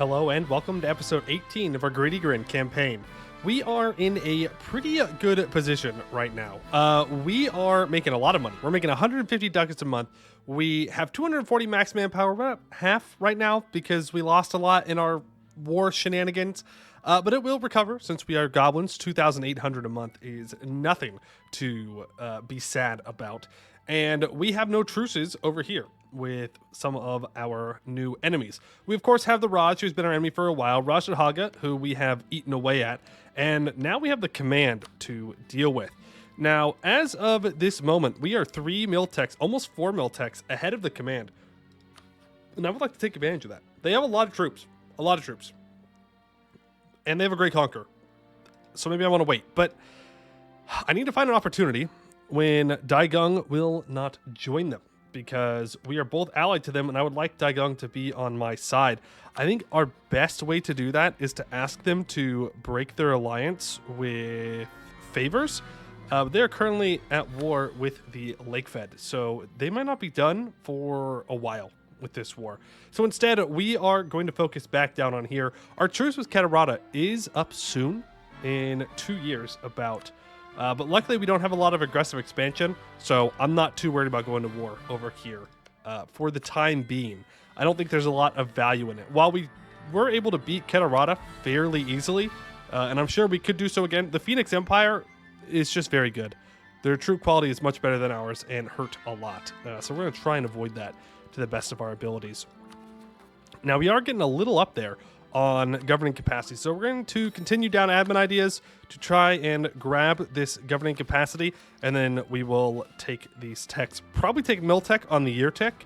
Hello and welcome to episode 18 of our Grin campaign. We are in a pretty good position right now. We are making a lot of money. We're making 150 ducats a month. We have 240 max manpower, about half right now because we lost a lot in our war shenanigans. But it will recover since we are goblins. 2,800 a month is nothing to be sad about. And we have no truces over here with some of our new enemies. We, of course, have the Raj, who's been our enemy for a while, Raj Haga, who we have eaten away at, and now we have the command to deal with. Now, as of this moment, we are 3 mil-techs, almost 4 mil-techs ahead of the command. And I would like to take advantage of that. They have a lot of troops. And they have a great conqueror. So maybe I want to wait. But I need to find an opportunity when Daigung will not join them, because we are both allied to them, and I would like Daigung to be on my side. I think our best way to do that is to ask them to break their alliance with favors. They're currently at war with the Lakefed, so they might not be done for a while with this war. So instead, we are going to focus back down on here. Our truce with Catarata is up soon, in 2 years about. But luckily, we don't have a lot of aggressive expansion, so I'm not too worried about going to war over here for the time being. I don't think there's a lot of value in it. While we were able to beat Catarata fairly easily, and I'm sure we could do so again, the Phoenix Empire is just very good. Their troop quality is much better than ours and hurt a lot. So we're going to try and avoid that to the best of our abilities. Now, we are getting a little up there on governing capacity, so we're going to continue down admin ideas to try and grab this governing capacity, and then we will take these techs, probably take Miltech on the year tech,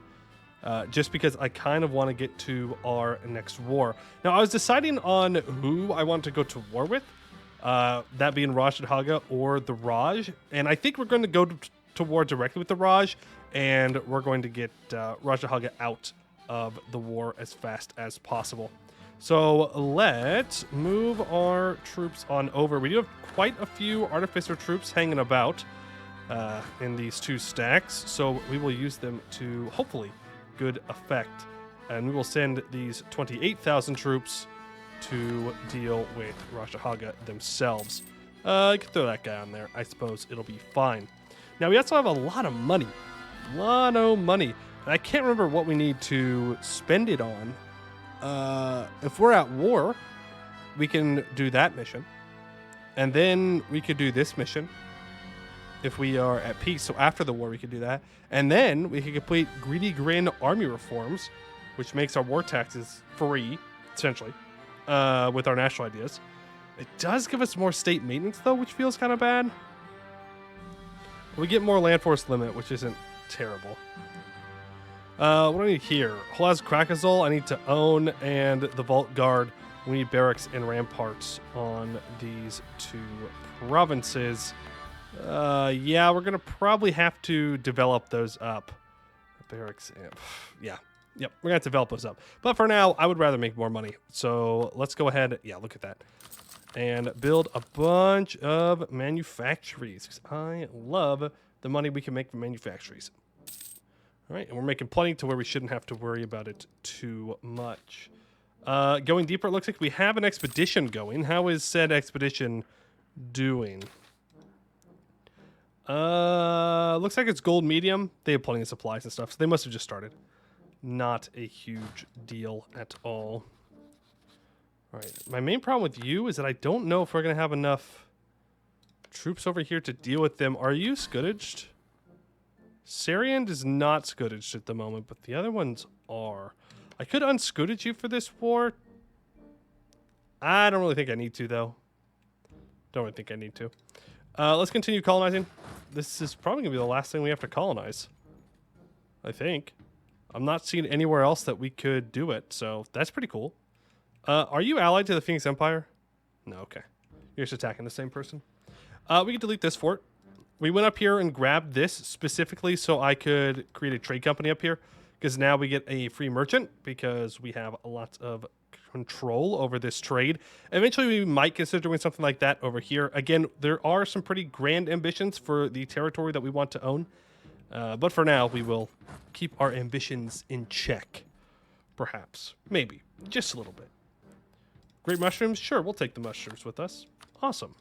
just because I kind of want to get to our next war. Now, I was deciding on who I want to go to war with, that being Raj Haga or the Raj, and I think we're going to go to war directly with the Raj, and we're going to get Raj Haga out of the war as fast as possible. So let's move our troops on over. We do have quite a few Artificer troops hanging about in these 2 stacks, so we will use them to hopefully good effect. And we will send these 28,000 troops to deal with Rashahaga themselves. You can throw that guy on there. I suppose it'll be fine. Now, we also have a lot of money. And I can't remember what we need to spend it on. If we're at war, we can do that mission, and then we could do this mission if we are at peace. So after the war, we could do that, and then we could complete Greedy Grin army reforms, which makes our war taxes free, essentially, with our national ideas. It does give us more state maintenance, though, which feels kind of bad. We get more land force limit, which isn't terrible. What do I need here? Hlaz Krakazol I need to own, and the Vault Guard. We need barracks and ramparts on these 2 provinces. Yeah, we're going to probably have to develop those up. Barracks, yeah. Yep, we're going to have to develop those up. But for now, I would rather make more money. So let's go ahead. Yeah, look at that. And build a bunch of manufactories, because I love the money we can make from manufactories. All right, and we're making plenty to where we shouldn't have to worry about it too much. Going deeper, it looks like we have an expedition going. How is said expedition doing? Looks like it's gold medium. They have plenty of supplies and stuff, so they must have just started. Not a huge deal at all. All right, my main problem with you is that I don't know if we're going to have enough troops over here to deal with them. Are you scourged? Sariand is not scourged at the moment, but the other ones are. I could unscourge you for this war. I don't really think I need to, though. Don't really think I need to. Let's continue colonizing. This is probably going to be the last thing we have to colonize, I think. I'm not seeing anywhere else that we could do it, so that's pretty cool. Are you allied to the Phoenix Empire? No, okay. You're just attacking the same person. We can delete this fort. We went up here and grabbed this specifically so I could create a trade company up here, because now we get a free merchant because we have a lot of control over this trade. Eventually, we might consider doing something like that over here. Again, there are some pretty grand ambitions for the territory that we want to own, but for now, we will keep our ambitions in check. Perhaps. Maybe. Just a little bit. Great mushrooms? Sure, we'll take the mushrooms with us. Awesome.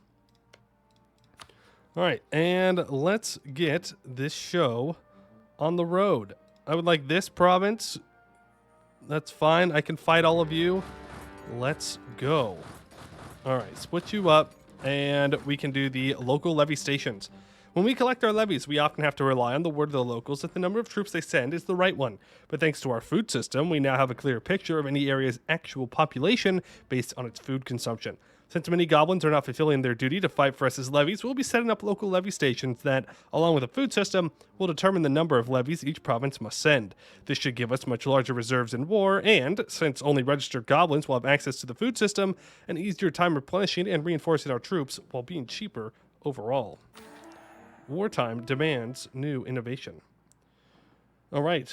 All right, and let's get this show on the road. I would like this province. That's fine. I can fight all of you. Let's go. All right, split you up, and we can do the local levy stations. When we collect our levies, we often have to rely on the word of the locals that the number of troops they send is the right one. But thanks to our food system, we now have a clear picture of any area's actual population based on its food consumption. Since many goblins are not fulfilling their duty to fight for us as levies, we'll be setting up local levy stations that, along with a food system, will determine the number of levies each province must send. This should give us much larger reserves in war, and, since only registered goblins will have access to the food system, an easier time replenishing and reinforcing our troops while being cheaper overall. Wartime demands new innovation. All right.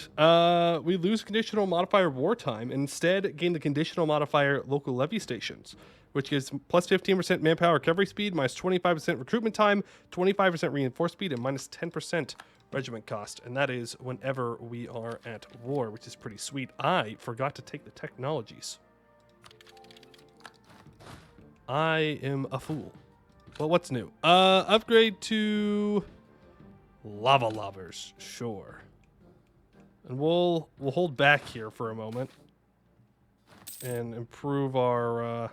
We lose conditional modifier wartime and instead gain the conditional modifier local levy stations, which gives plus 15% manpower recovery speed, minus 25% recruitment time, 25% reinforced speed, and minus 10% regiment cost. And that is whenever we are at war, which is pretty sweet. I forgot to take the technologies. I am a fool. Well, what's new? Upgrade to lava lovers. Sure. And we'll hold back here for a moment and improve our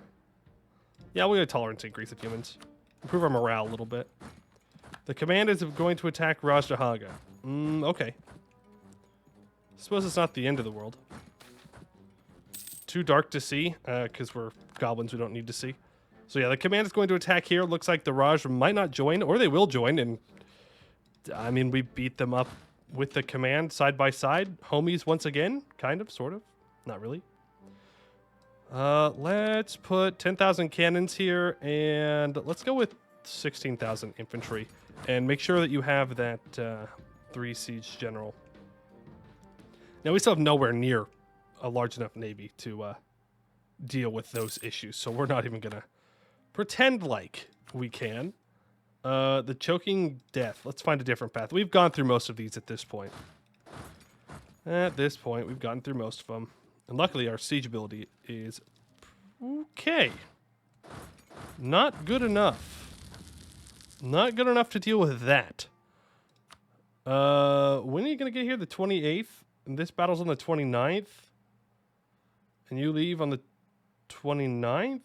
yeah, we'll get a tolerance increase of humans. Improve our morale a little bit. The command is going to attack Rajdahaga. Okay. Suppose it's not the end of the world. Too dark to see, because we're goblins we don't need to see. So yeah, the command is going to attack here. Looks like the Raj might not join, or they will join, and I mean, we beat them up with the command side by side. Homies once again, kind of, sort of. Not really. Let's put 10,000 cannons here, and let's go with 16,000 infantry, and make sure that you have that 3 siege general. Now, we still have nowhere near a large enough navy to deal with those issues, so we're not even going to pretend like we can. The choking death. Let's find a different path. We've gone through most of these at this point. At this point, we've gotten through most of them. And luckily, our siege ability is okay. Not good enough. Not good enough to deal with that. When are you going to get here? The 28th? And this battle's on the 29th? And you leave on the 29th?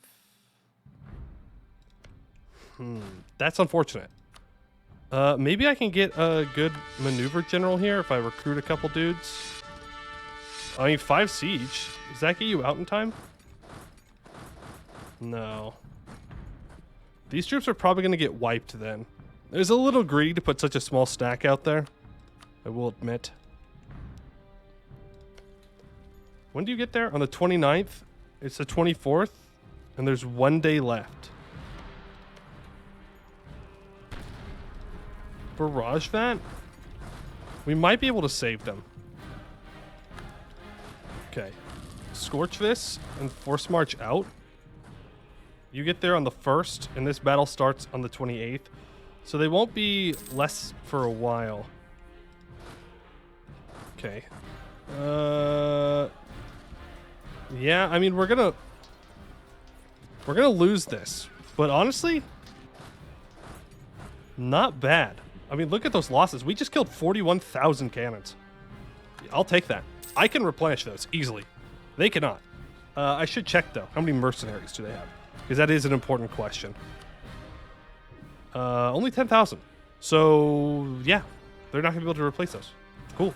That's unfortunate. Maybe I can get a good maneuver general here if I recruit a couple dudes. I mean, 5 siege. Does that get you out in time? No. These troops are probably going to get wiped then. There's a little greedy to put such a small stack out there, I will admit. When do you get there? On the 29th? It's the 24th, and there's 1 day left. For Rajvat, we might be able to save them. Okay. Scorch this and force march out. You get there on the 1st, and this battle starts on the 28th. So they won't be less for a while. Okay. Yeah, I mean, we're gonna lose this. But honestly, not bad. I mean, look at those losses. We just killed 41,000 cannons. I'll take that. I can replenish those easily. They cannot. I should check, though. How many mercenaries do they have? Because that is an important question. Only 10,000. So, yeah. They're not going to be able to replace those. Cool.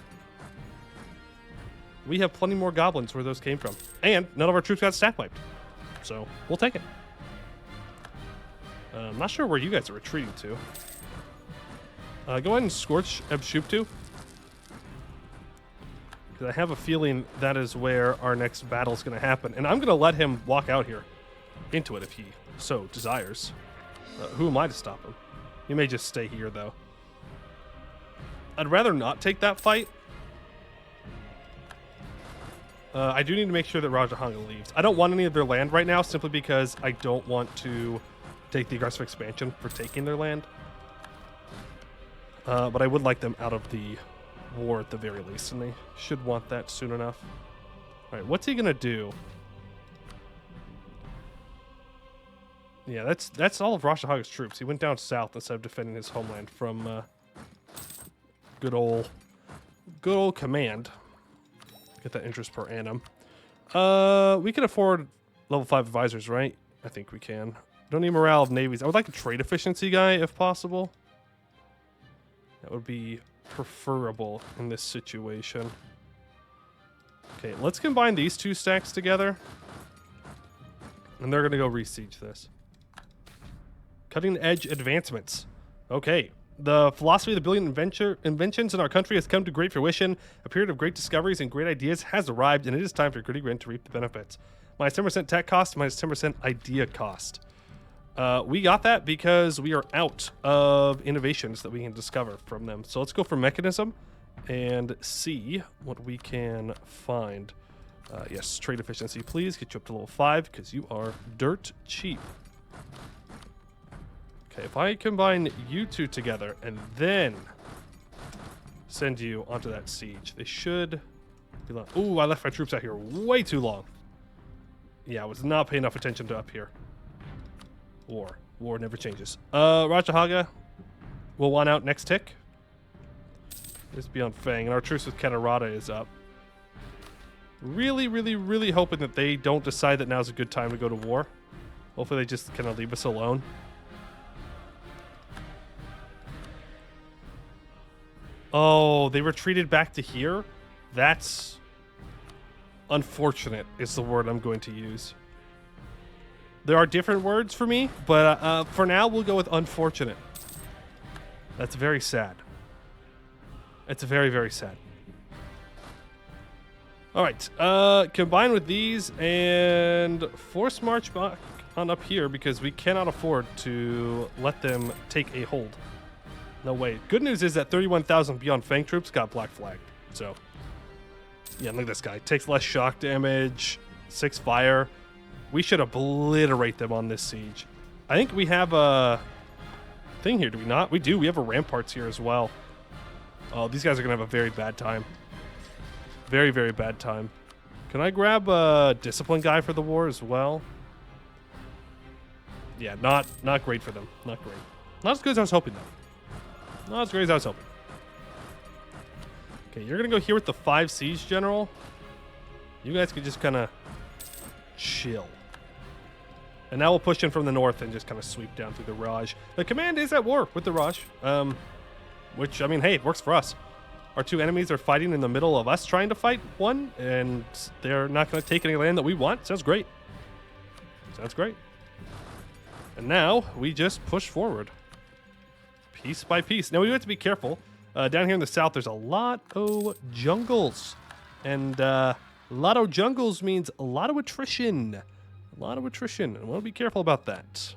We have plenty more goblins where those came from. And none of our troops got stack wiped. So, we'll take it. I'm not sure where you guys are retreating to. Go ahead and scorch Ebshuptu. Because I have a feeling that is where our next battle is going to happen. And I'm going to let him walk out here into it if he so desires. Who am I to stop him? He may just stay here, though. I'd rather not take that fight. I do need to make sure that Rajahanga leaves. I don't want any of their land right now, simply because I don't want to take the aggressive expansion for taking their land. But I would like them out of the war at the very least, and they should want that soon enough. All right, what's he going to do? Yeah, that's all of Rashahaga's troops. He went down south instead of defending his homeland from good old command. Get that interest per annum. We can afford level 5 advisors, right? I think we can. Don't need morale of navies. I would like a trade efficiency guy if possible. That would be preferable in this situation. Okay, let's combine these 2 stacks together. And they're going to go re-siege this. Cutting edge advancements. Okay. The philosophy of the billion inventions in our country has come to great fruition. A period of great discoveries and great ideas has arrived, and it is time for Gritty Grin to reap the benefits. Minus 10% tech cost, minus 10% idea cost. We got that because we are out of innovations that we can discover from them. So let's go for mechanism and see what we can find. Yes, trade efficiency, please. Get you up to level 5 because you are dirt cheap. Okay, if I combine you 2 together and then send you onto that siege, they should be long. Ooh, I left my troops out here way too long. Yeah, I was not paying enough attention to up here. War never changes. Rajahaga will want out next tick. Just be on Fang, and our truce with Katarata is up. Really, really, really hoping that they don't decide that now's a good time to go to war. Hopefully they just kind of leave us alone. Oh, they retreated back to here? That's unfortunate is the word I'm going to use. There are different words for me, but for now we'll go with unfortunate. That's very sad. It's very, very sad. All right, combine with these and force march back on up here because we cannot afford to let them take a hold. No way. Good news is that 31,000 Beyond Fang troops got black flagged. So, yeah, look at this guy. Takes less shock damage, 6 fire. We should obliterate them on this siege. I think we have a thing here, do we not? We do. We have a ramparts here as well. Oh, these guys are going to have a very bad time. Very, very bad time. Can I grab a discipline guy for the war as well? Yeah, not great for them. Not great. Not as good as I was hoping, though. Not as great as I was hoping. Okay, you're going to go here with the 5 siege general. You guys can just kind of chill. And now we'll push in from the north and just kind of sweep down through the Raj. The command is at war with the Raj. Which, I mean, hey, it works for us. Our 2 enemies are fighting in the middle of us trying to fight one, and they're not going to take any land that we want. Sounds great. Sounds great. And now we just push forward. Piece by piece. Now we have to be careful. Down here in the south, there's a lot of jungles. And a lot of jungles means a lot of attrition. A lot of attrition. And we'll be careful about that.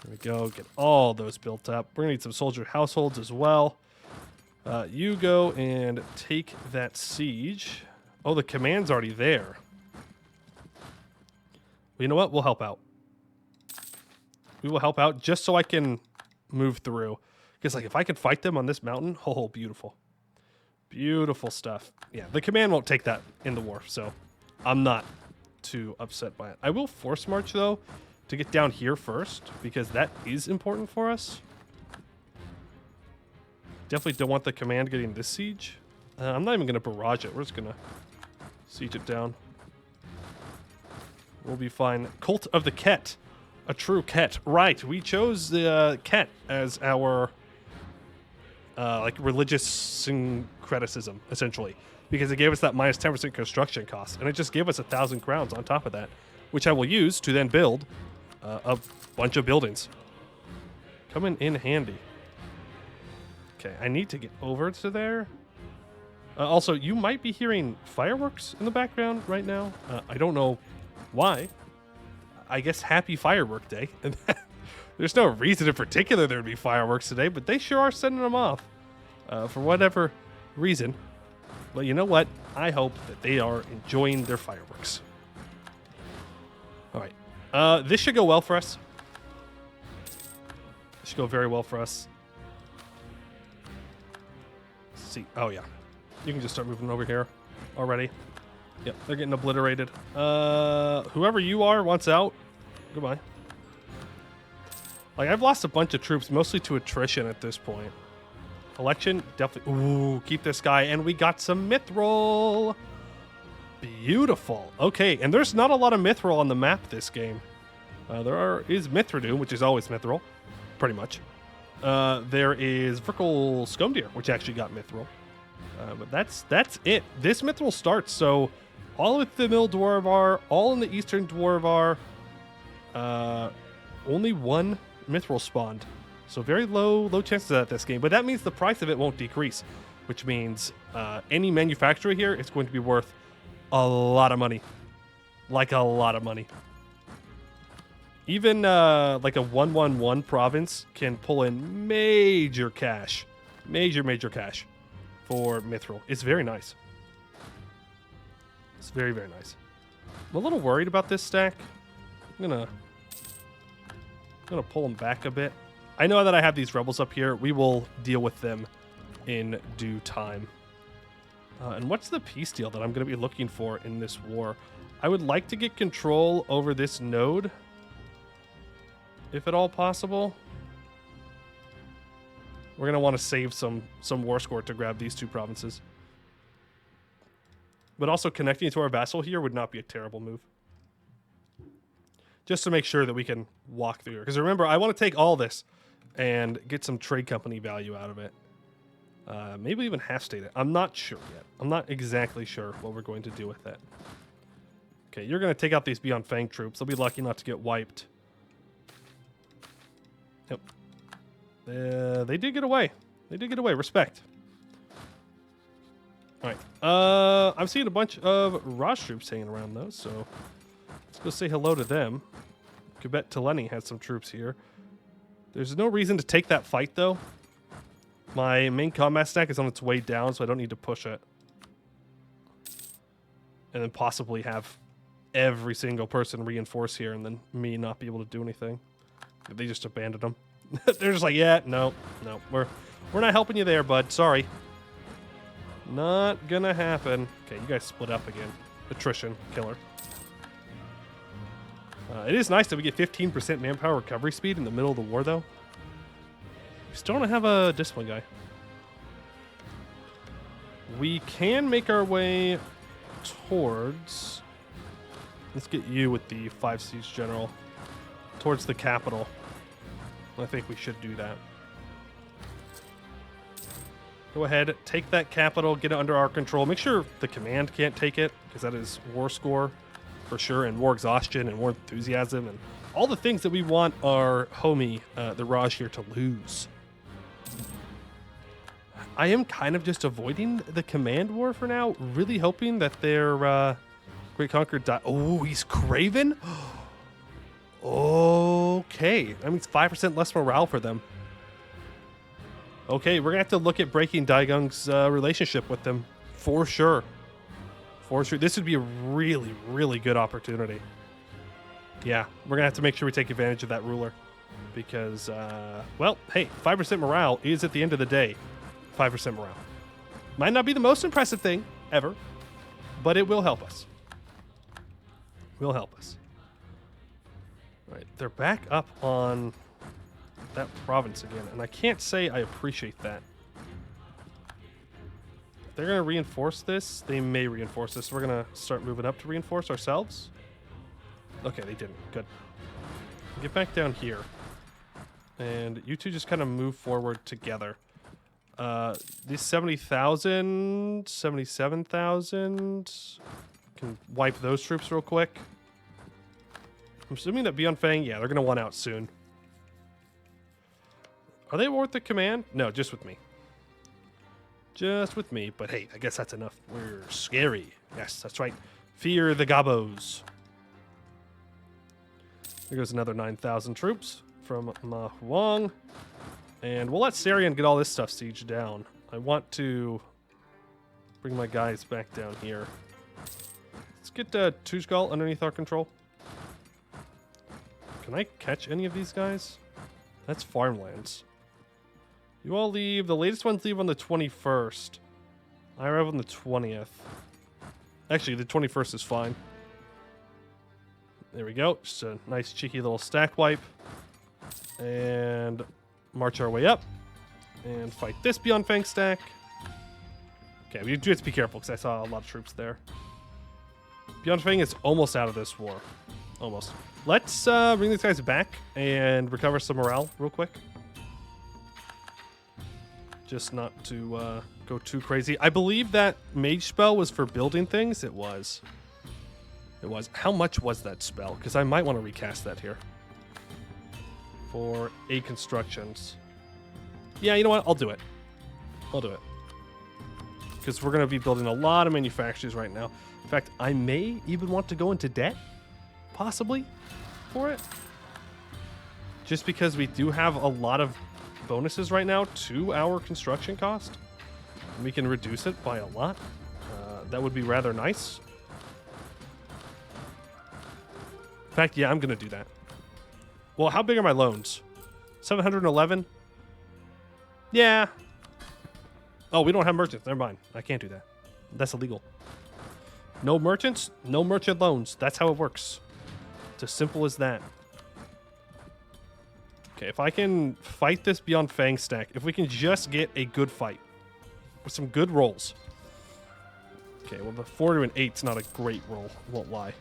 There we go. Get all those built up. We're going to need some soldier households as well. You go and take that siege. Oh, the command's already there. Well, you know what? We'll help out. We will help out just so I can move through. Because, like, if I can fight them on this mountain, oh, beautiful. Beautiful stuff. Yeah, the command won't take that in the war, so I'm not too upset by it. I will force march, though, to get down here first, because that is important for us. Definitely don't want the command getting this siege. I'm not even going to barrage it. We're just going to siege it down. We'll be fine. Cult of the Ket. A true Ket. Right. We chose the Ket as our like religious syncretism, essentially. Because it gave us that minus 10% construction cost. And it just gave us 1,000 crowns on top of that. Which I will use to then build a bunch of buildings. Coming in handy. Okay, I need to get over to there. Also, you might be hearing fireworks in the background right now. I don't know why. I guess happy firework day. There's no reason in particular there would be fireworks today, but they sure are sending them off for whatever reason. But you know what? I hope that they are enjoying their fireworks. All right. This should go well for us. This should go very well for us. See. Oh, yeah. You can just start moving over here already. Yep, they're getting obliterated. Whoever you are wants out. Goodbye. Like, I've lost a bunch of troops, mostly to attrition at this point. Election, definitely. Ooh, keep this guy. And we got some mithril. Beautiful. Okay, and there's not a lot of mithril on the map this game. Is Mithridoom, which is always mithril, pretty much. There is Vrikal Scomdeer, which actually got mithril. But that's it. This mithril starts, so all with the Middle Dwarvar, all in the Eastern Dwarvar. Only one mithril spawned. So very low chances at this game. But that means the price of it won't decrease, which means any manufacturer here is going to be worth a lot of money. Like a lot of money. Even like a 111 province can pull in major cash. Major cash for mithril. It's very nice. It's very, very nice. I'm a little worried about this stack. I'm gonna pull them back a bit. I know that I have these rebels up here. We will deal with them in due time. And what's the peace deal that I'm going to be looking for in this war? I would like to get control over this node, if at all possible. We're going to want to save some war score to grab these two provinces. But also connecting to our vassal here would not be a terrible move. Just to make sure that we can walk through here. Because remember, I want to take all this and get some trade company value out of it. Maybe even half state it. I'm not sure yet. I'm not exactly sure what we're going to do with it. Okay, you're going to take out these Beyond Fang troops. They'll be lucky not to get wiped. Yep. They did get away. They did get away. Respect. All right. I'm seeing a bunch of Raj troops hanging around, though, so let's go say hello to them. Quebec Teleni has some troops here. There's no reason to take that fight, though. My main combat stack is on its way down, so I don't need to push it. And then possibly have every single person reinforce here and then me not be able to do anything. They just abandoned them. They're just like, yeah, no, we're not helping you there, bud. Sorry. Not gonna happen. Okay, you guys split up again. Attrition, killer. It is nice that we get 15% manpower recovery speed in the middle of the war, though. We still don't have a discipline guy. We can make our way towards... Let's get you with the 5 siege general. Towards the capital. I think we should do that. Go ahead, take that capital, get it under our control. Make sure the command can't take it, because that is war score for sure, and war exhaustion and war enthusiasm, and all the things that we want our homie, the Raj here, to lose. I am kind of just avoiding the command war for now, really hoping that their Great Conqueror die. Oh, he's Craven? Okay, that means 5% less morale for them. Okay, we're gonna have to look at breaking Daigung's relationship with them for sure. For sure, this would be a really, really good opportunity. Yeah, we're gonna have to make sure we take advantage of that ruler, because, well, hey, 5% morale is at the end of the day 5% morale. Might not be the most impressive thing ever, but it will help us. Will help us. All right, they're back up on that province again, and I can't say I appreciate that. If they're going to reinforce this, they may reinforce this. We're going to start moving up to reinforce ourselves. Okay, they didn't. Good. Get back down here. And you two just kind of move forward together. These 70,000, 77,000. Can wipe those troops real quick. I'm assuming that Beyond Fang, yeah, they're going to want out soon. Are they worth the command? No, just with me. Just with me, but hey, I guess that's enough. We're scary. Yes, that's right. Fear the Gabos. There goes another 9,000 troops from Ma Huang. And we'll let Sarian get all this stuff sieged down. I want to bring my guys back down here. Let's get Tuzgal underneath our control. Can I catch any of these guys? That's farmlands. You all leave. The latest ones leave on the 21st. I arrive on the 20th. Actually, the 21st is fine. There we go. Just a nice cheeky little stack wipe. And march our way up. And fight this Beyond Fang stack. Okay, we do have to be careful because I saw a lot of troops there. Beyond Fang is almost out of this war. Almost. Let's bring these guys back and recover some morale real quick. Just not to go too crazy. I believe that mage spell was for building things. It was. It was. How much was that spell? Because I might want to recast that here. For 8 constructions. Yeah, you know what? I'll do it. I'll do it. Because we're going to be building a lot of manufacturers right now. In fact, I may even want to go into debt. Possibly. For it. Just because we do have a lot of bonuses right now to our construction cost. And we can reduce it by a lot. That would be rather nice. In fact, yeah, I'm going to do that. Well, how big are my loans? 711? Yeah. Oh, we don't have merchants. Never mind. I can't do that. That's illegal. No merchants, no merchant loans. That's how it works. It's as simple as that. Okay, if I can fight this Beyond Fang stack, if we can just get a good fight with some good rolls. Okay, well, the 4 to an 8's not a great roll. Won't lie.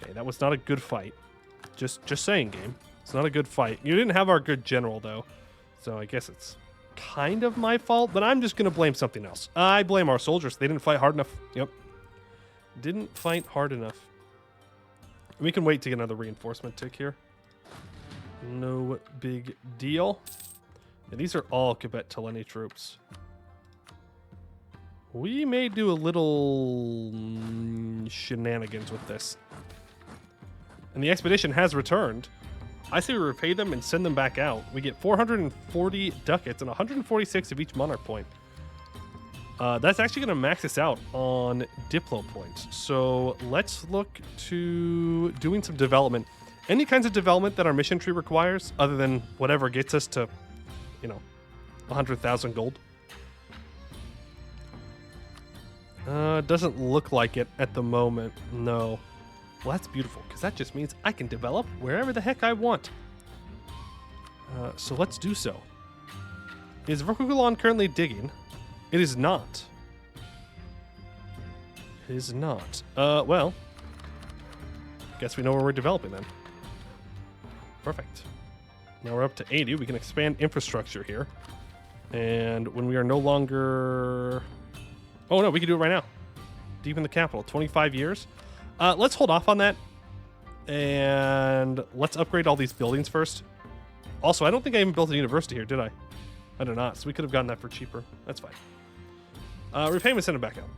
Okay, that was not a good fight. Just saying, game. It's not a good fight. You didn't have our good general, though. So I guess it's kind of my fault, but I'm just going to blame something else. I blame our soldiers. They didn't fight hard enough. Yep. Didn't fight hard enough. We can wait to get another reinforcement tick here. No big deal. Yeah, these are all Quebec Teleni troops. We may do a little shenanigans with this. And the expedition has returned. I say we repay them and send them back out. We get 440 ducats and 146 of each monarch point. That's actually going to max us out on Diplo points. So let's look to doing some development. Any kinds of development that our mission tree requires, other than whatever gets us to, 100,000 gold. Doesn't look like it at the moment. No. Well, that's beautiful, because that just means I can develop wherever the heck I want. So let's do so. Is Verkugelon currently digging? It is not. It is not. Well, guess we know where we're developing then. Perfect. Now we're up to 80. We can expand infrastructure here. And when we are no longer... Oh, no, we can do it right now. Deepen the capital. 25 years. Let's hold off on that. And let's upgrade all these buildings first. Also, I don't think I even built a university here, did I? I did not. So we could have gotten that for cheaper. That's fine. Repayment, send it back out.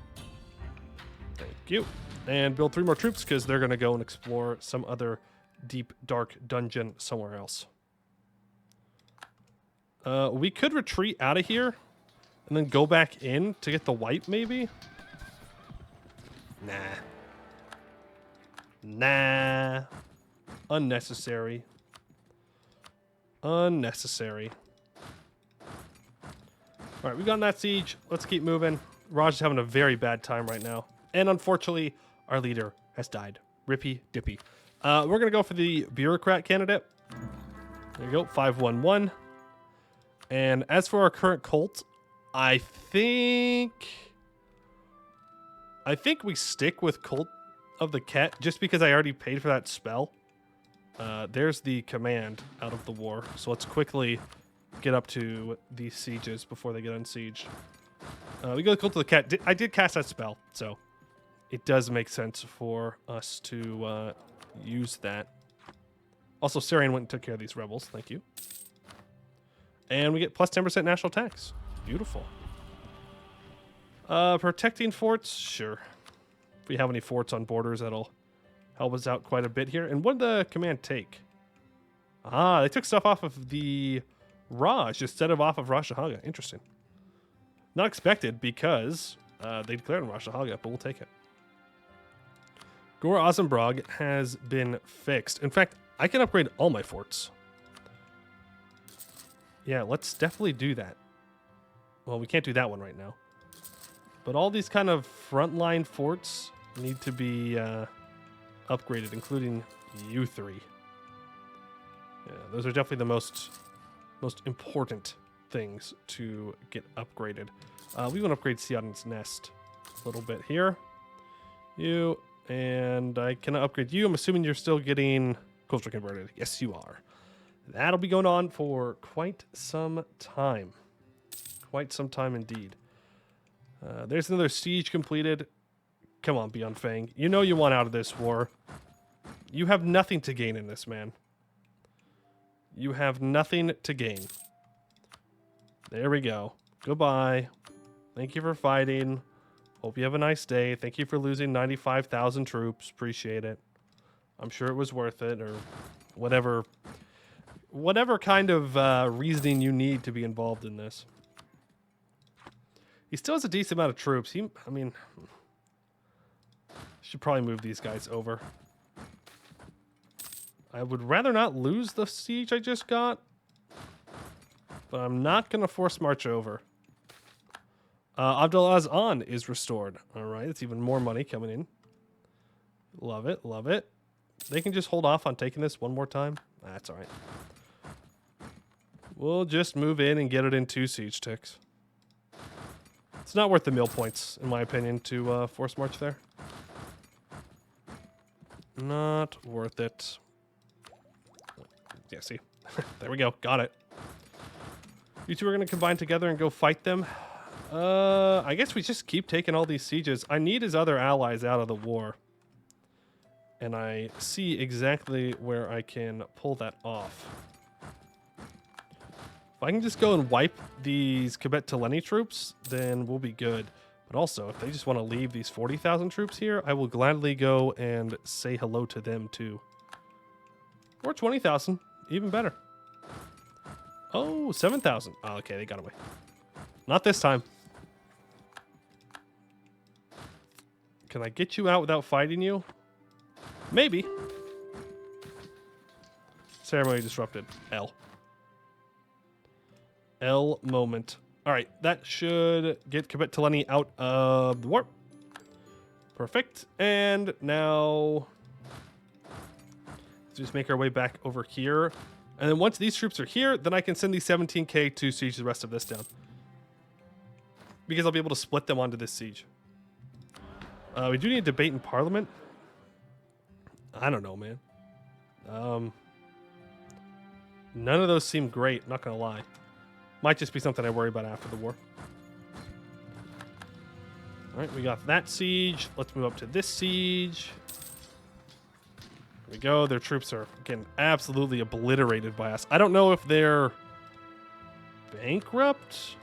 Thank you. And build 3 more troops because they're going to go and explore some other deep, dark dungeon somewhere else. We could retreat out of here and then go back in to get the wipe, maybe? Nah. Unnecessary. Unnecessary. All right, we got that siege. Let's keep moving. Raj is having a very bad time right now. And unfortunately, our leader has died. Rippy dippy. We're going to go for the bureaucrat candidate. There you go, 511. And as for our current cult, I think we stick with Cult of the Ket just because I already paid for that spell. There's the command out of the war. So let's quickly get up to these sieges before they get unsieged. We go to Cult of the Ket. I did cast that spell, so it does make sense for us to use that. Also, Syrian went and took care of these rebels. Thank you. And we get plus 10% national tax. Beautiful. Protecting forts? Sure. If we have any forts on borders, that'll help us out quite a bit here. And what did the command take? Ah, they took stuff off of the Raj instead of off of Rashahaga. Interesting. Not expected because they declared on Rashahaga, but we'll take it. Gore Ozenbrog has been fixed. In fact, I can upgrade all my forts. Yeah, let's definitely do that. Well, we can't do that one right now. But all these kind of frontline forts need to be upgraded, including U3. Yeah, those are definitely the most important things to get upgraded. We want to upgrade Seaton's Nest a little bit here. You, and I cannot upgrade you. I'm assuming you're still getting coastal converted. Yes, you are. That'll be going on for quite some time. Quite some time indeed. There's another siege completed. Come on, Beyond Fang. You know you want out of this war. You have nothing to gain in this, man. You have nothing to gain. There we go. Goodbye. Thank you for fighting. Hope you have a nice day. Thank you for losing 95,000 troops. Appreciate it. I'm sure it was worth it, or whatever kind of reasoning you need to be involved in this. He still has a decent amount of troops. I mean, should probably move these guys over. I would rather not lose the siege I just got, but I'm not going to force march over. Abdulaz An is restored. All right, it's even more money coming in. Love it, love it. They can just hold off on taking this one more time. That's all right. We'll just move in and get it in 2 siege ticks. It's not worth the mill points, in my opinion, to force march there. Not worth it. Yeah, see. There we go. Got it. You two are going to combine together and go fight them. I guess we just keep taking all these sieges. I need his other allies out of the war. And I see exactly where I can pull that off. If I can just go and wipe these Quebec Teleni troops, then we'll be good. But also, if they just want to leave these 40,000 troops here, I will gladly go and say hello to them too. Or 20,000, even better. Oh, 7,000. Oh, okay, they got away. Not this time. Can I get you out without fighting you? Maybe. Ceremony disrupted. L moment. All right, that should get Quebec Teleni out of the war. Perfect. And now let's just make our way back over here. And then once these troops are here, then I can send these 17k to siege the rest of this down. Because I'll be able to split them onto this siege. We do need a debate in Parliament. I don't know, man. None of those seem great, not gonna lie. Might just be something I worry about after the war. Alright, we got that siege. Let's move up to this siege. There we go. Their troops are getting absolutely obliterated by us. I don't know if they're bankrupt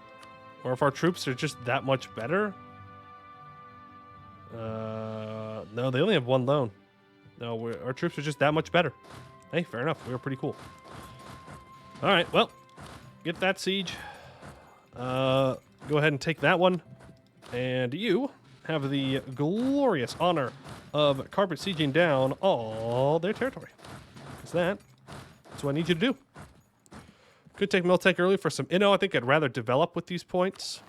or if our troops are just that much better. No, they only have 1 loan. No, our troops are just that much better. Hey, fair enough. We were pretty cool. All right, well, get that siege. Go ahead and take that one. And you have the glorious honor of carpet sieging down all their territory. That's what I need you to do. Could take Miltech early for some inno. I think I'd rather develop with these points.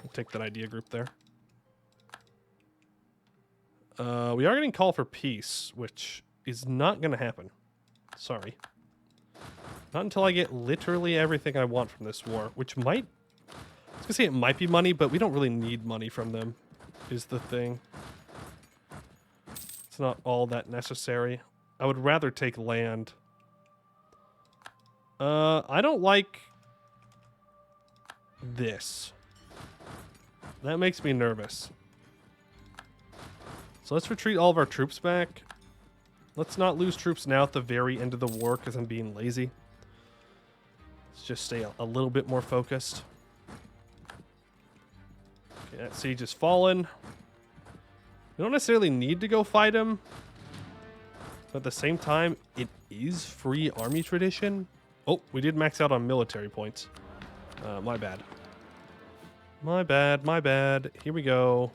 I'll take that idea group there. We are getting call for peace, which is not going to happen. Sorry. Not until I get literally everything I want from this war, which might... I was going to say it might be money, but we don't really need money from them, is the thing. It's not all that necessary. I would rather take land. I don't like this. That makes me nervous. So let's retreat all of our troops back. Let's not lose troops now at the very end of the war because I'm being lazy. Let's just stay a little bit more focused. Okay, that siege is fallen. We don't necessarily need to go fight him. But at the same time, it is free army tradition. Oh, we did max out on military points. My bad. My bad. Here we go.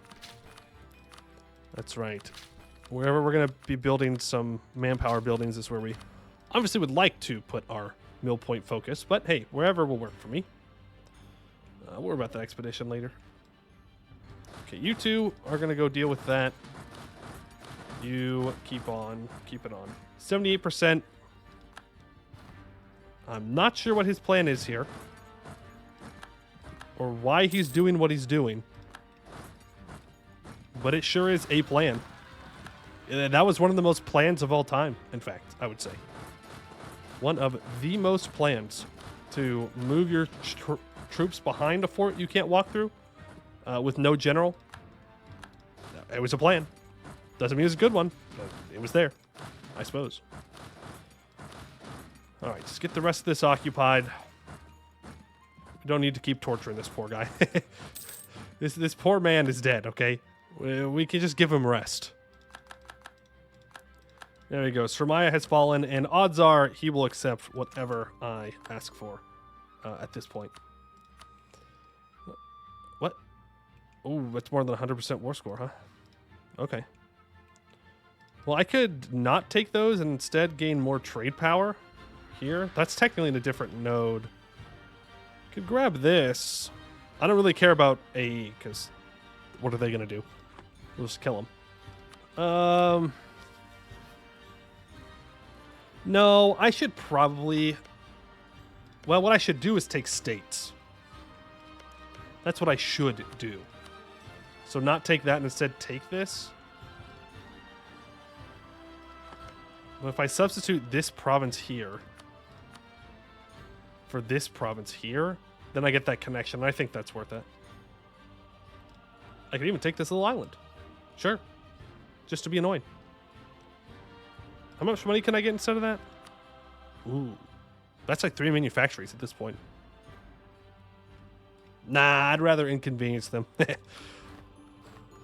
That's right. Wherever we're going to be building some manpower buildings is where we obviously would like to put our mill point focus. But hey, wherever will work for me. We'll worry about that expedition later. Okay, you two are going to go deal with that. You keep it on. 78%. I'm not sure what his plan is here. Or why he's doing what he's doing. But it sure is a plan. That was one of the most plans of all time, in fact, I would say. One of the most plans to move your troops behind a fort you can't walk through with no general. It was a plan. Doesn't mean it's a good one, but it was there, I suppose. All right, just get the rest of this occupied. We don't need to keep torturing this poor guy. This poor man is dead, okay? We can just give him rest. There we go. Sremaya has fallen, and odds are he will accept whatever I ask for at this point. What? Oh, that's more than 100% war score, huh? Okay. Well, I could not take those and instead gain more trade power here. That's technically in a different node. Could grab this. I don't really care about AE, because what are they going to do? We'll just kill them. No, I should probably... Well, what I should do is take states. That's what I should do. So not take that and instead take this. But if I substitute this province here for this province here, then I get that connection. I think that's worth it. I could even take this little island. Sure. Just to be annoying. How much money can I get instead of that? Ooh. That's like 3 manufactories at this point. Nah, I'd rather inconvenience them.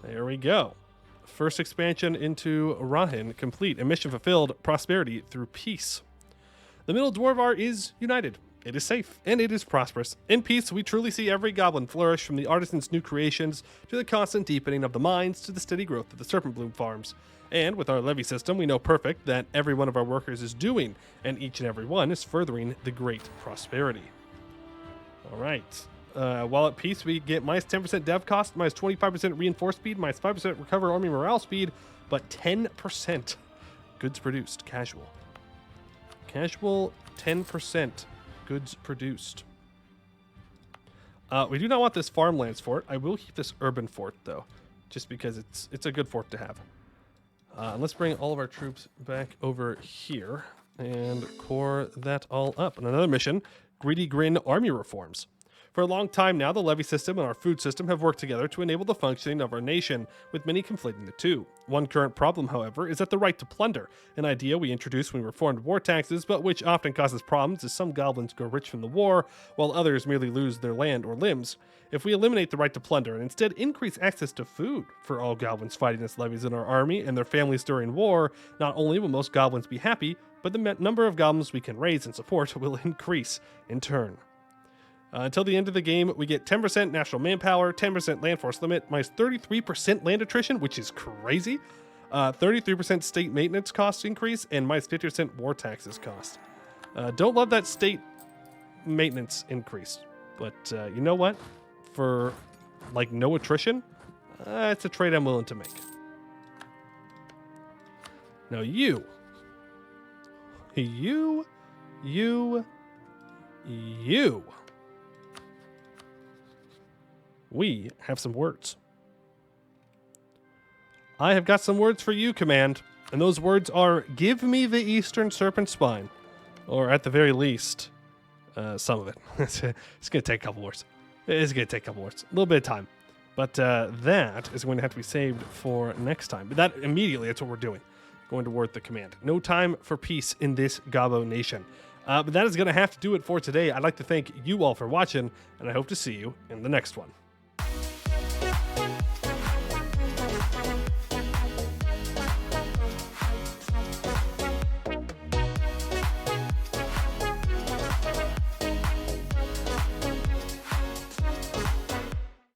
There we go. First expansion into Rahin complete. A mission fulfilled. Prosperity through peace. The Middle Dwarvar is united. It is safe, and it is prosperous. In peace, we truly see every goblin flourish, from the artisan's new creations, to the constant deepening of the mines, to the steady growth of the serpent bloom farms. And with our levy system, we know perfect that every one of our workers is doing, and each and every one is furthering the great prosperity. All right. While at peace, we get minus 10% dev cost, minus 25% reinforce speed, minus 5% recover army morale speed, but 10% goods produced. Casual. Casual, 10% goods produced. We do not want this farmlands fort. I will keep this urban fort, though, just because it's a good fort to have. Let's bring all of our troops back over here and core that all up. And another mission, Greedy Grin Army Reforms. For a long time now, the levy system and our food system have worked together to enable the functioning of our nation, with many conflating the two. One current problem, however, is that the right to plunder, an idea we introduced when we reformed war taxes, but which often causes problems as some goblins grow rich from the war, while others merely lose their land or limbs. If we eliminate the right to plunder and instead increase access to food for all goblins fighting as levies in our army and their families during war, not only will most goblins be happy, but the number of goblins we can raise and support will increase in turn. Until the end of the game, we get 10% national manpower, 10% land force limit, minus 33% land attrition, which is crazy, 33% state maintenance cost increase, and minus 50% war taxes cost. Don't love that state maintenance increase, but you know what? For like no attrition, it's a trade I'm willing to make. Now you, we have some words. I have got some words for you, Command, and those words are, give me the Eastern Serpent Spine, or at the very least, some of it. It's going to take a couple words. It's going to take a couple words. A little bit of time. But that is going to have to be saved for next time. But that immediately, that's what we're doing. Going toward the command. No time for peace in this Gabo nation. But that is going to have to do it for today. I'd like to thank you all for watching, and I hope to see you in the next one.